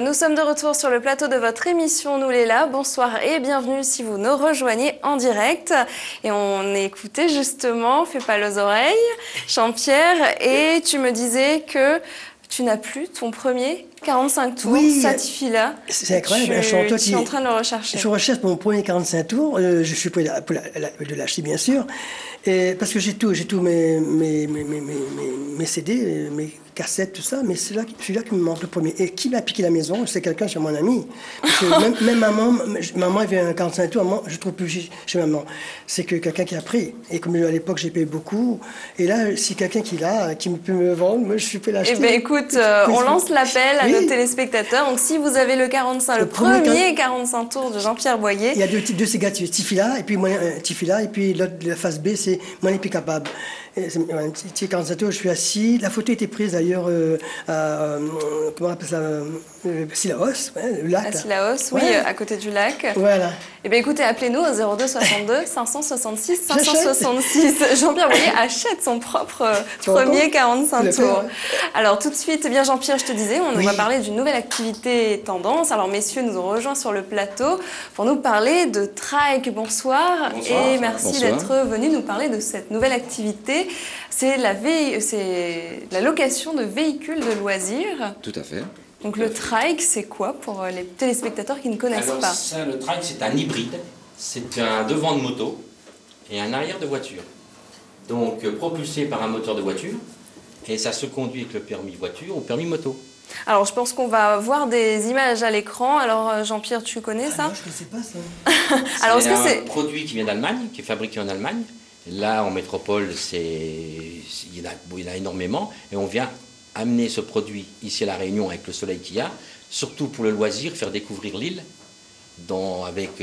Nous sommes de retour sur le plateau de votre émission Nous les là. Bonsoir et bienvenue si vous nous rejoignez en direct. Et on écoutait justement Fais pas les oreilles, Jean-Pierre, et tu me disais que tu n'as plus ton premier 45 tours, Oui, Satifila. c'est incroyable. Un chanteur Tu es en train de le rechercher. Je recherche mon premier 45 tours. Je suis prêt de l'acheter, bien sûr. Parce que j'ai tout, mes CD, mes cassettes, tout ça. Mais c'est celui-là qui me manque le premier. Et qui m'a piqué la maison? C'est quelqu'un chez mon ami. Parce que même maman avait un 45 tours. Maman, je trouve plus chez maman. C'est que quelqu'un qui a pris. Et comme à l'époque, j'ai payé beaucoup. Et là, si quelqu'un qui l'a, qui peut me vendre, moi, je suis prêt à l'acheter. Eh bien, écoute, on lance l'appel à nos téléspectateurs. Donc, si vous avez le 45, le premier 45 tours de Jean-Pierre Boyer. Il y a deux types de cigarettes, Tifila, et puis Tifila, et puis l'autre, la face B, c'est Moi n'est plus capable. Un petit 45 tours, je suis assis. La photo était prise d'ailleurs à, comment on appelle ça, Sillaos, le lac. À Sillaos, oui, à côté du lac. Voilà. Eh bien, écoutez, appelez-nous au 02 62 566 566. Jean-Pierre Boyer achète son propre premier 45 tours. Alors, tout de suite, eh bien, Jean-Pierre, je te disais, on va parler d'une nouvelle activité tendance. Alors, messieurs nous ont rejoints sur le plateau pour nous parler de trike. Bonsoir. Et merci d'être venus nous parler de cette nouvelle activité. C'est la location de véhicules de loisirs. Tout à fait. Donc le trike, c'est quoi pour les téléspectateurs qui ne connaissent pas? Le trike, c'est un hybride. C'est un devant de moto et un arrière de voiture. Donc propulsé par un moteur de voiture. Et ça se conduit avec le permis voiture ou permis moto. Alors je pense qu'on va voir des images à l'écran. Alors Jean-Pierre, tu connais ça? Non, je ne sais pas ça. Alors, c'est un produit qui vient d'Allemagne, qui est fabriqué en Allemagne. Là, en métropole, il y en a énormément. Et on vient amener ce produit ici à La Réunion avec le soleil qu'il y a, surtout pour le loisir, faire découvrir l'île avec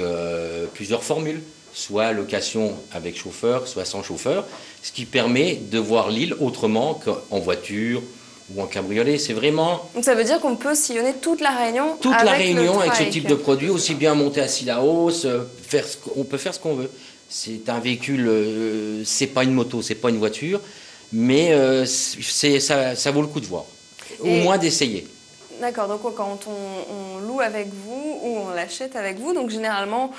plusieurs formules, soit location avec chauffeur, soit sans chauffeur, ce qui permet de voir l'île autrement qu'en voiture ou en cabriolet. C'est vraiment... Donc ça veut dire qu'on peut sillonner toute la Réunion avec ce type de produit, aussi bien monter à Sillaos, on peut faire ce qu'on veut. C'est un véhicule, c'est pas une moto, c'est pas une voiture, mais ça vaut le coup de voir, au moins d'essayer. D'accord, donc quand on loue avec vous ou on l'achète avec vous, donc généralement,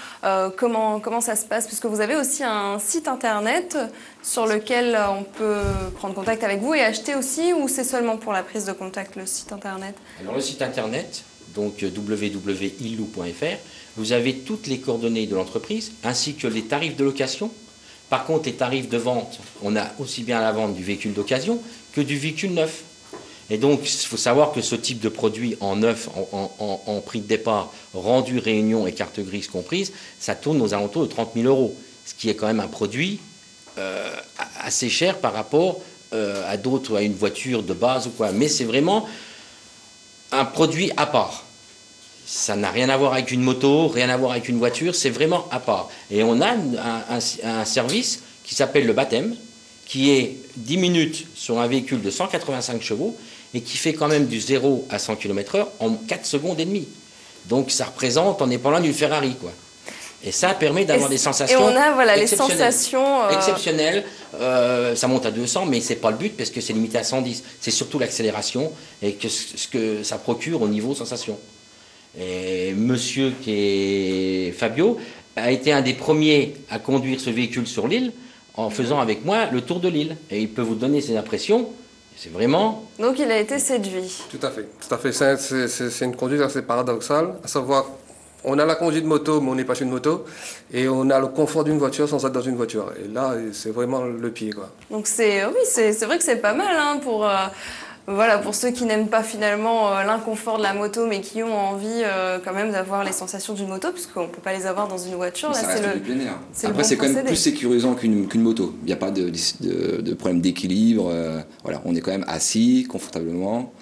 comment ça se passe? Puisque vous avez aussi un site internet sur lequel on peut prendre contact avec vous et acheter aussi, ou c'est seulement pour la prise de contact, le site internet? Alors le site internet, donc www.illou.fr, vous avez toutes les coordonnées de l'entreprise, ainsi que les tarifs de location. Par contre, les tarifs de vente, on a aussi bien la vente du véhicule d'occasion que du véhicule neuf. Et donc, il faut savoir que ce type de produit en neuf, en prix de départ, rendu Réunion et carte grise comprise, ça tourne aux alentours de 30 000 €, ce qui est quand même un produit assez cher par rapport à une voiture de base ou quoi. Mais c'est vraiment un produit à part. Ça n'a rien à voir avec une moto, rien à voir avec une voiture, c'est vraiment à part. Et on a un service qui s'appelle le baptême, qui est 10 minutes sur un véhicule de 185 chevaux et qui fait quand même du 0 à 100 km/h en 4 secondes et demie. Donc ça représente, on n'est pas loin d'une Ferrari, quoi. Et ça permet d'avoir des sensations exceptionnelles. Et on a les sensations... exceptionnelles. Ça monte à 200, mais c'est pas le but parce que c'est limité à 110. C'est surtout l'accélération et ce que ça procure au niveau sensation. Et monsieur qui est Fabio a été un des premiers à conduire ce véhicule sur l'île en faisant avec moi le tour de l'île. Et il peut vous donner ses impressions. C'est vraiment... Donc il a été séduit. Tout à fait. Tout à fait. C'est une conduite assez paradoxale, à savoir, on a la conduite moto, mais on n'est pas sur une moto, et on a le confort d'une voiture sans être dans une voiture. Et là, c'est vraiment le pied, quoi. Donc c'est vrai que c'est pas mal hein, pour ceux qui n'aiment pas finalement l'inconfort de la moto, mais qui ont envie quand même d'avoir les sensations d'une moto, puisqu'on ne peut pas les avoir dans une voiture. Là, ça reste du plein air. Après, bon c'est quand même plus sécurisant qu'une moto. Il n'y a pas de problème d'équilibre. Voilà, on est quand même assis confortablement.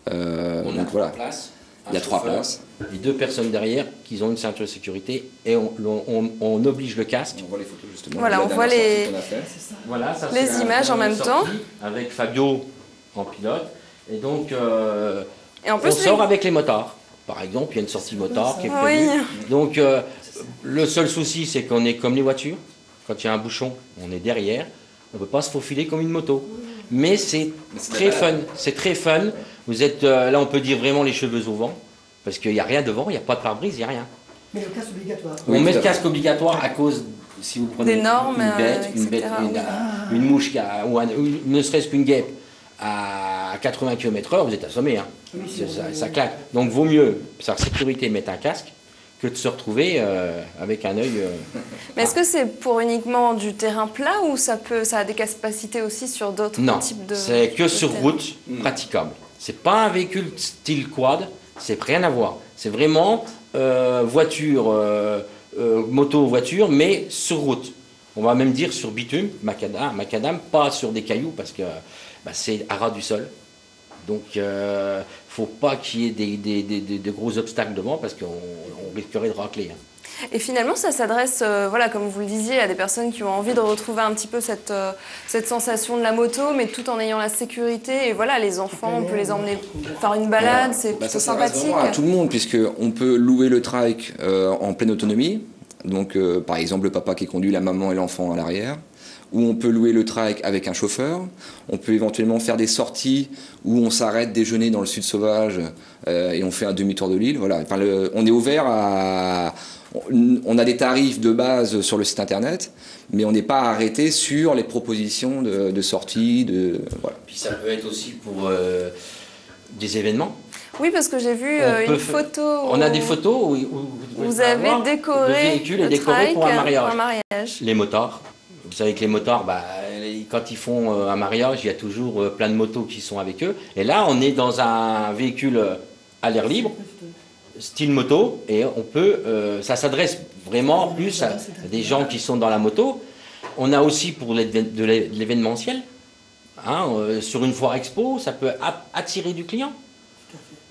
On a 3 places. Il y a 3 places. Et 2 personnes derrière qui ont une ceinture de sécurité et on oblige le casque. On voit les photos justement. Voilà, on voit les images en même temps. Avec Fabio en pilote. Et donc, et en plus, on sort avec les motards. Par exemple, il y a une sortie motard qui est prévue. Oui. Donc, le seul souci, c'est qu'on est comme les voitures. Quand il y a un bouchon, on est derrière. On ne peut pas se faufiler comme une moto. Mais c'est très fun. C'est très fun. Vous êtes là, on peut dire vraiment les cheveux au vent. Parce qu'il n'y a rien devant, il n'y a pas de pare-brise, il n'y a rien. Mais le casque obligatoire. On met le casque obligatoire à cause, si vous prenez Des normes, une bête, une mouche, ou ne serait-ce qu'une guêpe à 80 km/h, vous êtes assommé. Hein. Ça claque. Donc vaut mieux, par sécurité, mettre un casque que de se retrouver avec un œil. Mais est-ce que c'est pour uniquement du terrain plat ou ça a des capacités aussi sur d'autres types de... Non, c'est que sur route praticable. C'est pas un véhicule style quad, c'est rien à voir. C'est vraiment voiture, moto, voiture, mais sur route. On va même dire sur bitume, macadam, pas sur des cailloux parce que c'est à ras du sol. Donc, faut pas qu'il y ait de gros obstacles devant parce qu'on risquerait de racler. Hein. Et finalement, ça s'adresse, voilà, comme vous le disiez, à des personnes qui ont envie de retrouver un petit peu cette sensation de la moto, mais tout en ayant la sécurité. Et voilà, les enfants, on peut les emmener faire une balade, c'est plutôt sympathique. À tout le monde, puisqu'on peut louer le trike en pleine autonomie. Donc, par exemple, le papa qui conduit, la maman et l'enfant à l'arrière. Ou on peut louer le trike avec un chauffeur. On peut éventuellement faire des sorties où on s'arrête déjeuner dans le sud sauvage et on fait un demi-tour de l'île. Voilà. Enfin, on est ouvert à... On a des tarifs de base sur le site internet, mais on n'est pas arrêté sur les propositions de sortie. Voilà. Puis ça peut être aussi pour des événements. Oui, parce que j'ai vu une photo. On a des photos où vous avez décoré le véhicule est décoré pour un mariage. Les motards. Vous savez que les motards, quand ils font un mariage, il y a toujours plein de motos qui sont avec eux. Et là, on est dans un véhicule à l'air libre, style moto, et on peut, ça s'adresse vraiment plus à des gens qui sont dans la moto. On a aussi pour de l'événementiel, hein, sur une foire expo, ça peut attirer du client.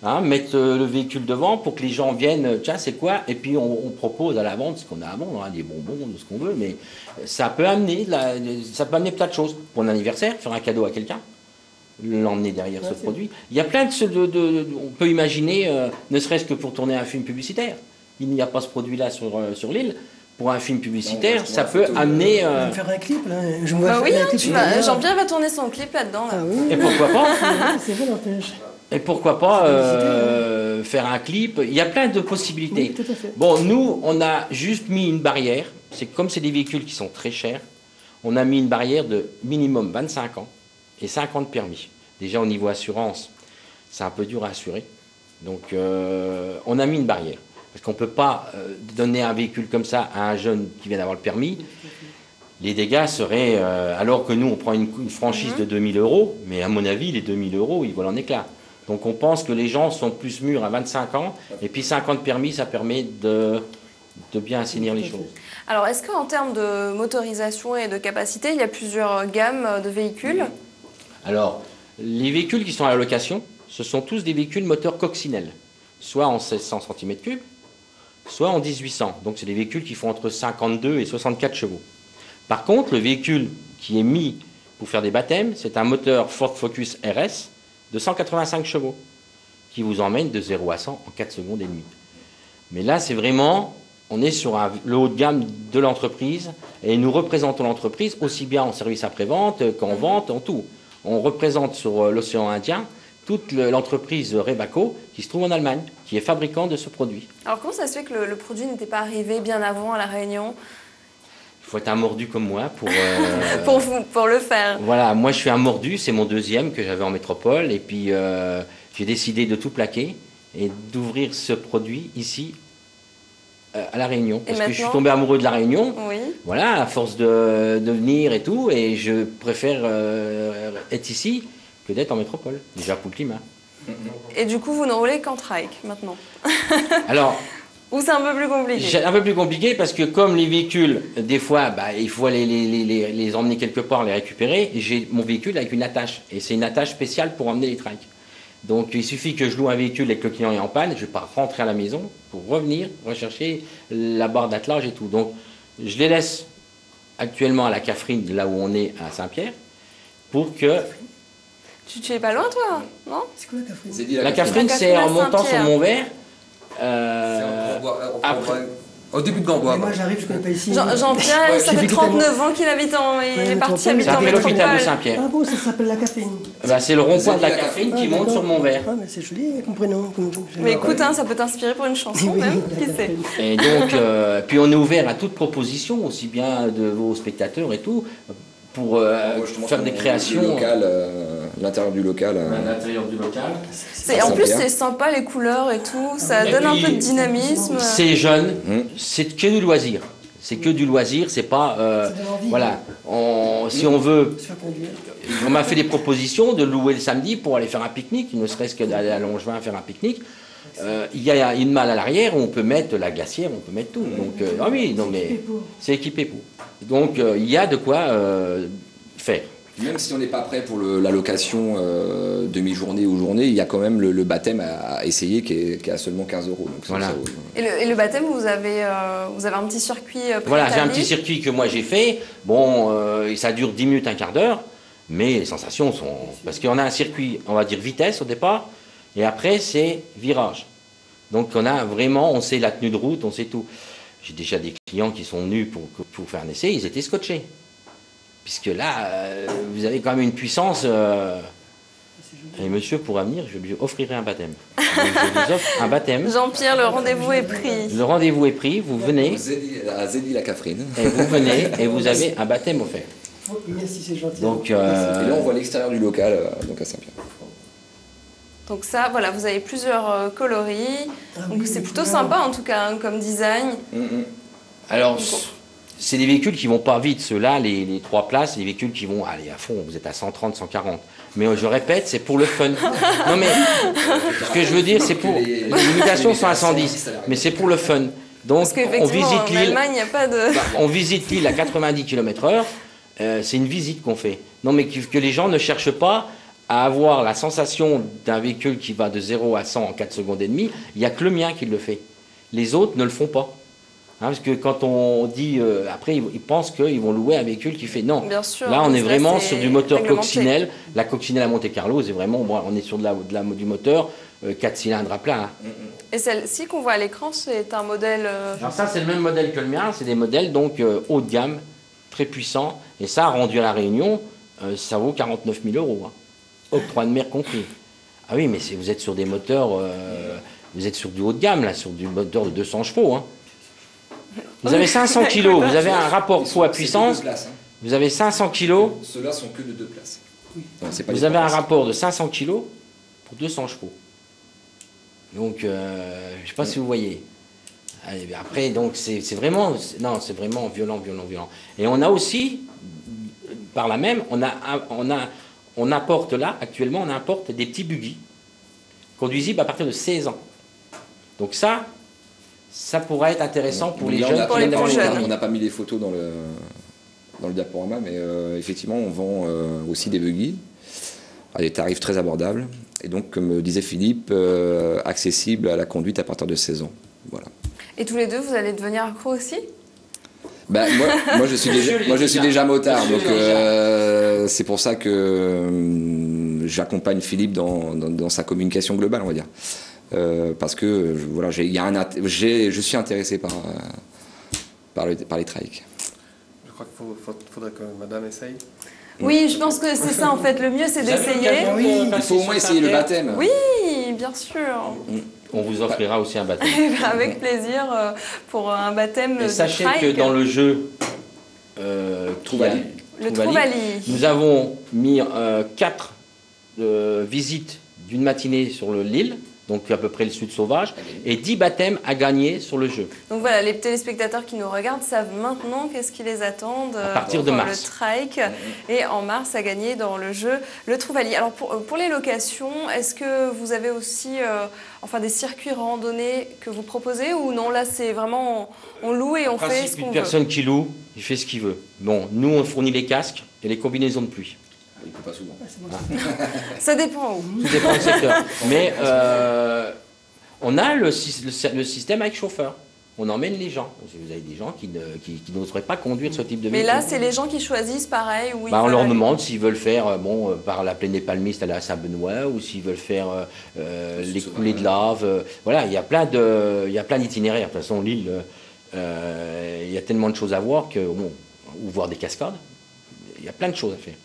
Hein, mettre le véhicule devant pour que les gens viennent, tiens, c'est quoi? Et puis on propose à la vente ce qu'on a à vendre, hein, des bonbons, ce qu'on veut, mais ça peut amener plein de choses. Pour un anniversaire, faire un cadeau à quelqu'un, l'emmener derrière ce produit. Il y a plein on peut imaginer, ne serait-ce que pour tourner un film publicitaire. Il n'y a pas ce produit-là sur l'île. Pour un film publicitaire, ça peut amener... Faire un clip, là. Oui, Jean-Pierre va tourner son clip là-dedans. Là. Ah, oui. Et pourquoi pas C'est bon, l'empêche. Et pourquoi pas faire un clip? Il y a plein de possibilités. Oui, tout à fait. Bon, nous, on a juste mis une barrière. Comme c'est des véhicules qui sont très chers, on a mis une barrière de minimum 25 ans et 50 permis. Déjà, au niveau assurance, c'est un peu dur à assurer. Donc, on a mis une barrière. Parce qu'on ne peut pas donner un véhicule comme ça à un jeune qui vient d'avoir le permis. Les dégâts seraient... alors que nous, on prend une franchise de 2000 €, mais à mon avis, les 2000 €, ils volent en éclats. Donc on pense que les gens sont plus mûrs à 25 ans, et puis 50 permis, ça permet de bien assainir les choses. Alors, est-ce qu'en termes de motorisation et de capacité, il y a plusieurs gammes de véhicules? Alors, les véhicules qui sont à la location, ce sont tous des véhicules moteurs coccinelles, soit en 1600 cm3, soit en 1800. Donc c'est des véhicules qui font entre 52 et 64 chevaux. Par contre, le véhicule qui est mis pour faire des baptêmes, c'est un moteur Ford Focus RS de 185 chevaux, qui vous emmène de 0 à 100 en 4 secondes et demie. Mais là, c'est vraiment, on est sur le haut de gamme de l'entreprise, et nous représentons l'entreprise aussi bien en service après-vente qu'en vente, en tout. On représente sur l'océan Indien toute l'entreprise Rebaco, qui se trouve en Allemagne, qui est fabricant de ce produit. Alors comment ça se fait que le produit n'était pas arrivé bien avant à La Réunion? Il faut être un mordu comme moi pour... pour le faire. Voilà, moi je suis un mordu, c'est mon deuxième que j'avais en métropole, et puis j'ai décidé de tout plaquer et d'ouvrir ce produit ici à La Réunion. Parce que je suis tombé amoureux de La Réunion, oui. Voilà, à force de venir et tout, et je préfère être ici que d'être en métropole, déjà pour le climat. Et du coup, vous ne roulez qu'en trike maintenant? Alors... Ou c'est un peu plus compliqué? C'est un peu plus compliqué parce que comme les véhicules, des fois, il faut les emmener quelque part, les récupérer. J'ai mon véhicule avec une attache. Et c'est une attache spéciale pour emmener les trikes. Donc il suffit que je loue un véhicule et que le client est en panne, je ne vais pas rentrer à la maison pour revenir rechercher la barre d'attelage et tout. Donc je les laisse actuellement à la Cafrine, là où on est à Saint-Pierre, pour que... Tu es pas loin, toi? Non? C'est quoi la Cafrine? La Cafrine, c'est en montant sur Mont-Vert. Au début de Gamboa. Moi, j'arrive, je ne connais pas ici. Jean-Pierre, ça fait 39 ans qu'il habite il est parti habiter en métropole. l'hôpital de métropole. Saint-Pierre. Ah bon, ça s'appelle la caféine. C'est le rond-point de la caféine qui monte sur mon verre. Ah, mais c'est joli comme prénom. Mais écoute, ça peut t'inspirer pour une chanson même, qui sait. Et donc, puis on est ouvert à toute proposition, aussi bien de vos spectateurs et tout, pour faire des créations. L'intérieur du local. L'intérieur du local. En plus, c'est sympa les couleurs et tout, ça donne un peu de dynamisme. C'est jeune, c'est que du loisir. C'est que du loisir, c'est pas. Voilà. Si on veut. On m'a fait des propositions de louer le samedi pour aller faire un pique-nique, ne serait-ce que d'aller à Longevin faire un pique-nique. Il y a une malle à l'arrière où on peut mettre la glacière, on peut mettre tout. Donc, ah oui, non mais c'est équipé pour. Donc il y a de quoi faire. Même si on n'est pas prêt pour la location demi-journée ou journée, il y a quand même le baptême à essayer qui est à seulement 15 €. Donc voilà. Et le baptême, vous avez un petit circuit préétabli. Voilà, j'ai un petit circuit que moi j'ai fait. Bon, ça dure 10 minutes, un quart d'heure, mais les sensations sont... Parce qu'on a un circuit, on va dire vitesse au départ, et après c'est virage. Donc on sait la tenue de route, on sait tout. J'ai déjà des clients qui sont venus pour faire un essai, ils étaient scotchés. Puisque là, vous avez quand même une puissance. Et monsieur pourra venir, je lui offrirai un baptême. Donc, je vous offre un baptême. Jean-Pierre, le rendez-vous est pris. Le rendez-vous est pris, vous venez. À Zédy la Cafrine. Et vous venez et vous avez un baptême offert. Merci, c'est gentil. Donc, et là, on voit l'extérieur du local, donc à Saint-Pierre. Donc ça, voilà, vous avez plusieurs coloris. Donc c'est plutôt sympa en tout cas comme design. Alors, c'est des véhicules qui vont pas vite. Ceux-là, les 3 places, les véhicules qui vont aller à fond. Vous êtes à 130, 140. Mais je répète, c'est pour le fun. Non mais, ce que je veux dire, c'est pour... Les limitations sont à 110, mais c'est pour le fun. Donc, on visite l'île. En Allemagne, il n'y a pas de... On visite l'île à 90 km/h. C'est une visite qu'on fait. Non mais que les gens ne cherchent pas à avoir la sensation d'un véhicule qui va de 0 à 100 en 4 secondes et demie. Il n'y a que le mien qui le fait. Les autres ne le font pas. Parce que quand on dit, après, ils pensent qu'ils vont louer un véhicule qui fait... Non, bien sûr, là on est vraiment sur du moteur réglementé. coccinelle. La coccinelle à Monte-Carlo, c'est vraiment... Bon, on est sur du moteur 4 cylindres à plat. Et celle-ci qu'on voit à l'écran, c'est un modèle... Alors ça, c'est le même modèle que le mien. C'est des modèles donc haut de gamme, très puissants. Et ça, rendu à La Réunion, ça vaut 49 000 €. Octroi de mer compris. Ah oui, mais vous êtes sur des moteurs... vous êtes sur du haut de gamme, là, sur du moteur de 200 chevaux. Vous avez 500 kg, vous avez un rapport poids à puissance, vous avez 500 kg. Ceux-là sont que de 2 places. Non, vous avez un rapport de 500 kg pour 200 chevaux. Donc, je ne sais pas si vous voyez. Allez, après, donc, c'est vraiment violent. Et on a aussi, par là même, on apporte là, actuellement, on importe des petits buggy conduisibles à partir de 16 ans. Donc ça pourrait être intéressant pour les jeunes. Pour les plus jeunes. On n'a pas mis les photos dans le diaporama, mais effectivement, on vend aussi des buggy à des tarifs très abordables. Et donc, comme disait Philippe, accessible à la conduite à partir de 16 ans. Voilà. Et tous les deux, vous allez devenir accro aussi ? Ben, moi, je suis déjà motard, donc c'est pour ça que j'accompagne Philippe dans sa communication globale, on va dire. Parce que voilà, je suis intéressé par les trikes. Je crois qu'il faudrait que madame essaye. Oui, je pense que c'est ça en fait. Le mieux, c'est d'essayer. Oui, il faut au moins essayer le baptême. Oui, bien sûr. On vous offrira aussi un baptême. Avec plaisir pour un baptême de sachez trike. que dans le jeu Trouvali, nous avons mis 4 visites d'une matinée sur l'île, donc à peu près le sud sauvage, et 10 baptêmes à gagner sur le jeu. Donc voilà, les téléspectateurs qui nous regardent savent maintenant qu'est-ce qui les attend à partir de mars. Le trike, et en mars à gagner dans le jeu le Trouvali. Alors pour les locations, est-ce que vous avez aussi des circuits randonnés que vous proposez, ou non, là c'est vraiment on loue et on fait ce qu'on veut? Une personne qui loue, il fait ce qu'il veut. Bon, nous on fournit les casques et les combinaisons de pluie. Il ne faut pas souvent. Ça dépend où. Tout dépend du secteur. Mais on a le système avec chauffeur. On emmène les gens. Vous avez des gens qui n'oseraient pas conduire ce type de véhicule. Mais là, c'est les gens qui choisissent pareil. Où on leur demande s'ils veulent faire par la plaine des Palmistes aller à Saint-Benoît, ou s'ils veulent faire les coulées de lave. Voilà, il y a plein d'itinéraires. De toute façon, l'île, Il y a tellement de choses à voir que, bon, ou voir des cascades, il y a plein de choses à faire.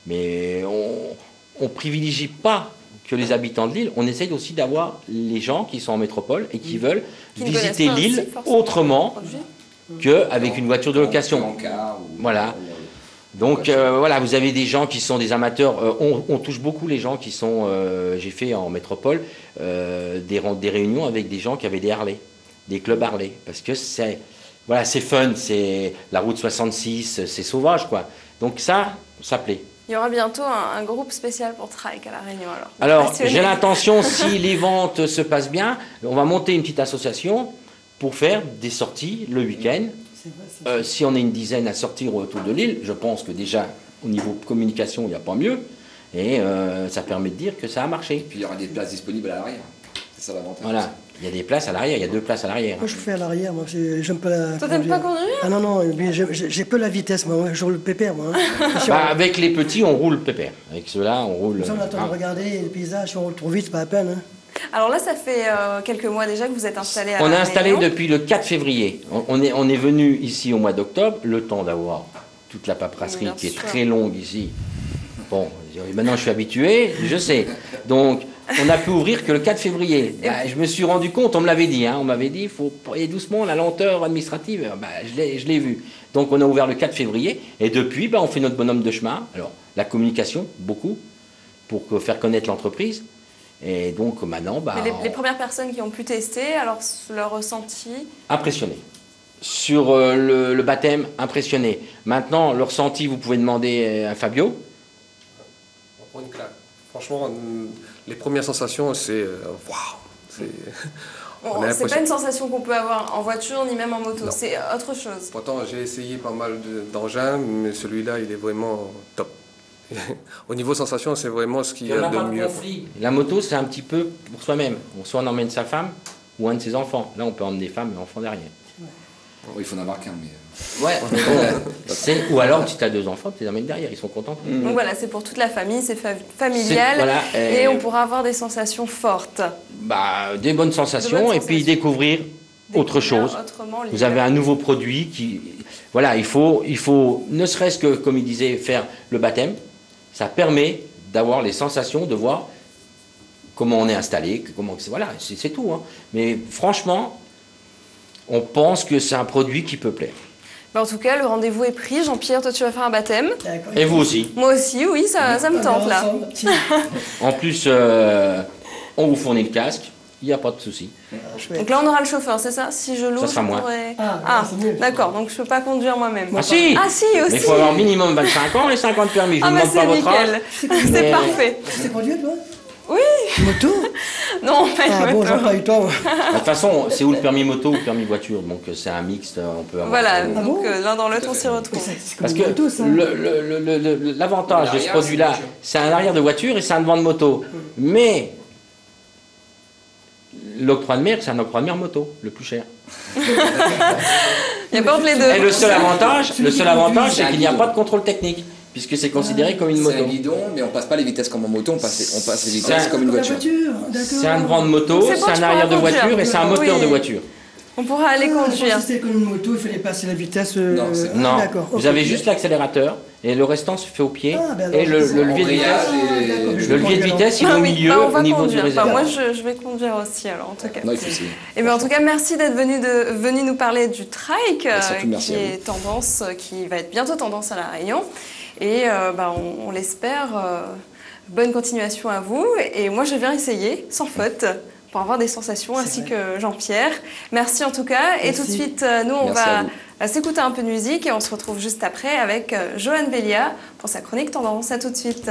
Mais on ne privilégie pas que les habitants de l'île, on essaye aussi d'avoir les gens qui sont en métropole et qui veulent visiter l'île autrement qu'avec une voiture de location. Voilà. Donc voilà, vous avez des gens qui sont des amateurs, on touche beaucoup les gens qui sont, j'ai fait en métropole des réunions avec des gens qui avaient des Harley, des clubs Harley, parce que c'est voilà, c'est fun, c'est la route 66, c'est sauvage quoi. Donc ça plaît. Il y aura bientôt un groupe spécial pour trike à La Réunion alors. Alors j'ai l'intention, si les ventes se passent bien, on va monter une petite association pour faire des sorties le week-end. Si on est une dizaine à sortir autour de l'île, je pense que déjà au niveau communication, il n'y a pas mieux. Et ça permet de dire que ça a marché. Et puis il y aura des places disponibles à l'arrière. C'est ça l'avantage. Voilà. Il y a des places à l'arrière, il y a 2 places à l'arrière. Moi, je fais à l'arrière, moi. J'aime pas la. Toi, t'aimes pas conduire? Ah non, non, j'ai peu la vitesse, moi. Je roule le pépère, moi. Bah, avec les petits, on roule pépère. Avec ceux-là, on roule. On attend de regarder le paysage, si on roule trop vite, c'est pas la peine. Hein. Alors là, ça fait quelques mois déjà que vous êtes installé à La On Réunion. est installé depuis le 4 février. On est venu ici au mois d'octobre, le temps d'avoir toute la paperasserie qui est très longue ici. Bon, maintenant je suis habitué, je sais. Donc, on n'a pu ouvrir que le 4 février. Bah, je me suis rendu compte, on me l'avait dit, hein, on m'avait dit, il faut aller doucement, la lenteur administrative, bah, je l'ai vu. Donc, on a ouvert le 4 février, et depuis, bah, on fait notre bonhomme de chemin. Alors, la communication, beaucoup, pour faire connaître l'entreprise. Et donc, maintenant, bah, Mais les premières personnes qui ont pu tester, alors leur ressenti? Impressionné. Sur le baptême, impressionné. Maintenant, le ressenti, vous pouvez demander à Fabio. On prend une claque. Franchement, les premières sensations, c'est waouh. C'est pas une sensation qu'on peut avoir en voiture ni même en moto, c'est autre chose. Pourtant, j'ai essayé pas mal d'engins, mais celui-là, il est vraiment top. Au niveau sensation, c'est vraiment ce qu'il y a de mieux. La moto, c'est un petit peu pour soi-même. Soit on emmène sa femme ou un de ses enfants. Là, on peut emmener femme et enfant derrière. Il faut en avoir qu'un, mais... Ouais, ou alors, si tu as 2 enfants, tu les emmènes derrière, ils sont contents. Donc voilà, c'est pour toute la famille, c'est familial, voilà, et on pourra avoir des sensations fortes. Bah, des bonnes sensations, et puis découvrir autre chose. Vous avez un nouveau produit qui... Voilà, il faut ne serait-ce que, comme il disait, faire le baptême. Ça permet d'avoir les sensations, de voir comment on est installé, voilà, c'est tout. Hein. Mais franchement, on pense que c'est un produit qui peut plaire. En tout cas, le rendez-vous est pris. Jean-Pierre, toi, tu vas faire un baptême. Et vous aussi. Moi aussi, oui, ça me tente, là. En plus, on vous fournit le casque. Il n'y a pas de souci. Donc là, on aura le chauffeur, c'est ça? Si je loue, ça sera moi. D'accord, donc je ne peux pas conduire moi-même. Ah si aussi. Mais il faut avoir minimum 25 ans et 50 permis. Je ne demande pas votre âge. C'est parfait. C'est conduire, toi? Oui. Moto? Non, pas Ah bon, j'en ai pas eu le temps. De toute façon, c'est ou le permis moto ou le permis voiture. Donc c'est un mixte, on peut avoir... Voilà, donc l'un dans l'autre, on s'y retrouve. Parce que l'avantage de ce produit-là, c'est un arrière de voiture et c'est un devant de moto. Mais... l'octroi de mer, c'est un octroi de mer moto, le plus cher. Il n'y a pas entre les deux. Et le seul avantage, c'est qu'il n'y a pas de contrôle technique, puisque c'est considéré comme une moto. C'est un guidon, mais on passe pas les vitesses comme en moto, on passe les vitesses comme une voiture. C'est un devant de moto, c'est un arrière de voiture et c'est un moteur de voiture. On pourra aller conduire. Si c'était comme une moto, il fallait passer la vitesse. Non, vous avez juste l'accélérateur et le restant se fait au pied. Et le levier de vitesse, levier de vitesse, il est au milieu, au niveau du réservoir. Moi, je vais conduire aussi, alors, en tout cas. Non, il faut essayer. Et bien, en tout cas, merci d'être venu nous parler du trike, qui est tendance, qui va être bientôt tendance à La Réunion. Et on l'espère. Bonne continuation à vous. Et moi, je viens essayer, sans faute, pour avoir des sensations, ainsi que Jean-Pierre. Merci en tout cas. Merci. Et tout de suite, nous, on va s'écouter un peu de musique et on se retrouve juste après avec Johan Velia pour sa chronique Tendance. À tout de suite.